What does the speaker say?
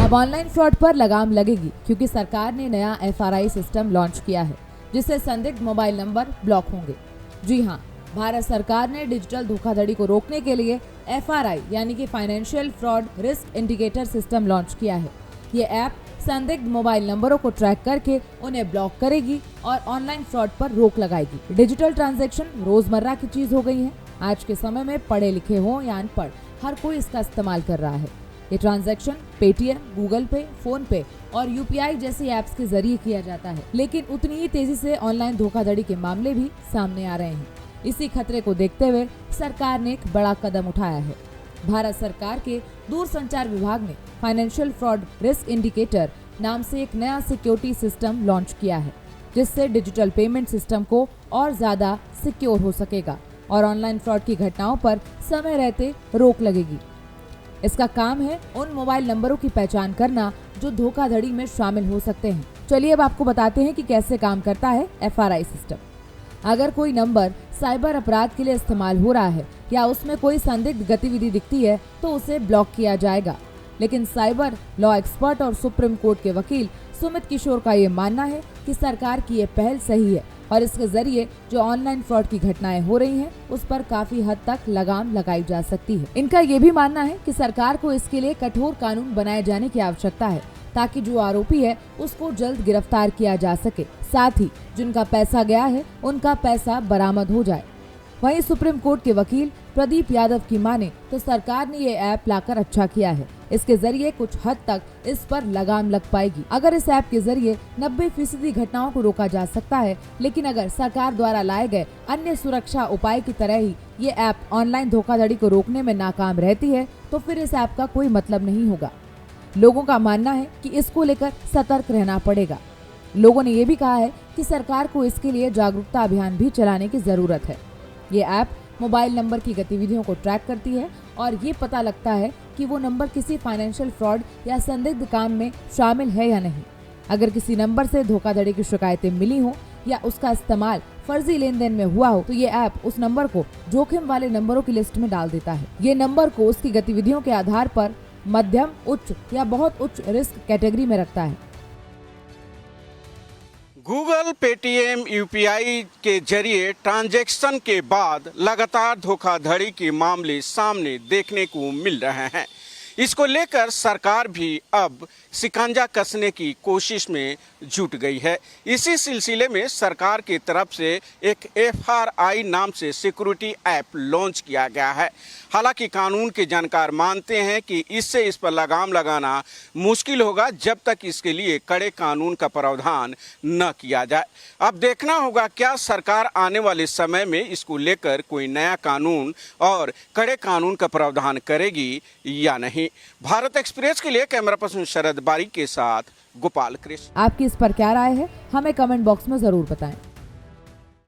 अब online fraud पर लगाम लगेगी क्योंकि सरकार ने नया FRI सिस्टम लॉन्च किया है जिससे संदिग्ध मोबाइल नंबर ब्लॉक होंगे। जी हाँ, भारत सरकार ने डिजिटल धोखाधड़ी को रोकने के लिए FRI यानी कि financial fraud risk indicator system launch किया है। ये ऐप संदिग्ध मोबाइल नंबरों को ट्रैक करके उन्हें ब्लॉक करेगी और ऑनलाइन फ्रॉड पर रोक लगाएगी। डिजिटल ट्रांजैक्शन रोजमर्रा की चीज हो गई है। आज के समय में पढ़े लिखे हो या अनपढ़, हर कोई इसका इस्तेमाल कर रहा है। ये ट्रांजैक्शन पेटीएम, गूगल पे, फोन पे और UPI जैसी ऐप्स के जरिए किया जाता है, लेकिन उतनी ही तेजी से ऑनलाइन धोखाधड़ी के मामले भी सामने आ रहे हैं। इसी खतरे को देखते हुए सरकार ने एक बड़ा कदम उठाया है। भारत सरकार के दूरसंचार विभाग ने फाइनेंशियल फ्रॉड रिस्क इंडिकेटर नाम से एक नया सिक्योरिटी सिस्टम लॉन्च किया है, जिससे डिजिटल पेमेंट सिस्टम को और ज्यादा सिक्योर हो सकेगा और ऑनलाइन फ्रॉड की घटनाओं पर समय रहते रोक लगेगी। इसका काम है उन मोबाइल नंबरों की पहचान करना जो धोखाधड़ी में शामिल हो सकते हैं। चलिए अब आपको बताते हैं कि कैसे काम करता है FRI सिस्टम। अगर कोई नंबर साइबर अपराध के लिए इस्तेमाल हो रहा है या उसमें कोई संदिग्ध गतिविधि दिखती है तो उसे ब्लॉक किया जाएगा। लेकिन साइबर लॉ एक्सपर्ट और सुप्रीम कोर्ट के वकील सुमित किशोर का ये मानना है कि सरकार की ये पहल सही है और इसके जरिए जो ऑनलाइन फ्रॉड की घटनाएं हो रही हैं उस पर काफी हद तक लगाम लगाई जा सकती है। इनका ये भी मानना है कि सरकार को इसके लिए कठोर कानून बनाए जाने की आवश्यकता है ताकि जो आरोपी है उसको जल्द गिरफ्तार किया जा सके, साथ ही जिनका पैसा गया है उनका पैसा बरामद हो जाए। वहीं सुप्रीम कोर्ट के वकील प्रदीप यादव की माने तो सरकार ने ये ऐप लाकर अच्छा किया है। इसके जरिए कुछ हद तक इस पर लगाम लग पाएगी। अगर इस ऐप के जरिए 90% घटनाओं को रोका जा सकता है, लेकिन अगर सरकार द्वारा लाए गए अन्य सुरक्षा उपाय की तरह ही ये ऐप ऑनलाइन धोखाधड़ी को रोकने में नाकाम रहती है तो फिर इस ऐप का कोई मतलब नहीं होगा। लोगों का मानना है कि इसको लेकर सतर्क रहना पड़ेगा। लोगों ने ये भी कहा है कि सरकार को इसके लिए जागरूकता अभियान भी चलाने की जरूरत है। ये ऐप मोबाइल नंबर की गतिविधियों को ट्रैक करती है और ये पता लगता है कि वो नंबर किसी फाइनेंशियल फ्रॉड या संदिग्ध काम में शामिल है या नहीं। अगर किसी नंबर से धोखाधड़ी की शिकायतें मिली हो या उसका इस्तेमाल फर्जी लेन देन में हुआ हो तो ये ऐप उस नंबर को जोखिम वाले नंबरों की लिस्ट में डाल देता है। ये नंबर को उसकी गतिविधियों के आधार पर मध्यम, उच्च या बहुत उच्च रिस्क कैटेगरी में रखता है। गूगल, पेटीएम, UPI के जरिए ट्रांजैक्शन के बाद लगातार धोखाधड़ी के मामले सामने देखने को मिल रहे हैं। इसको लेकर सरकार भी अब शिकंजा कसने की कोशिश में जुट गई है। इसी सिलसिले में सरकार की तरफ से एक FRI नाम से सिक्योरिटी ऐप लॉन्च किया गया है। हालांकि कानून के जानकार मानते हैं कि इससे इस पर लगाम लगाना मुश्किल होगा जब तक इसके लिए कड़े कानून का प्रावधान न किया जाए। अब देखना होगा क्या सरकार आने वाले समय में इसको लेकर कोई नया कानून और कड़े कानून का प्रावधान करेगी या नहीं। भारत एक्सप्रेस के लिए कैमरा पर्सन शरद बारी के साथ गोपाल कृष्ण। आपकी इस पर क्या राय है, हमें कमेंट बॉक्स में जरूर बताएं।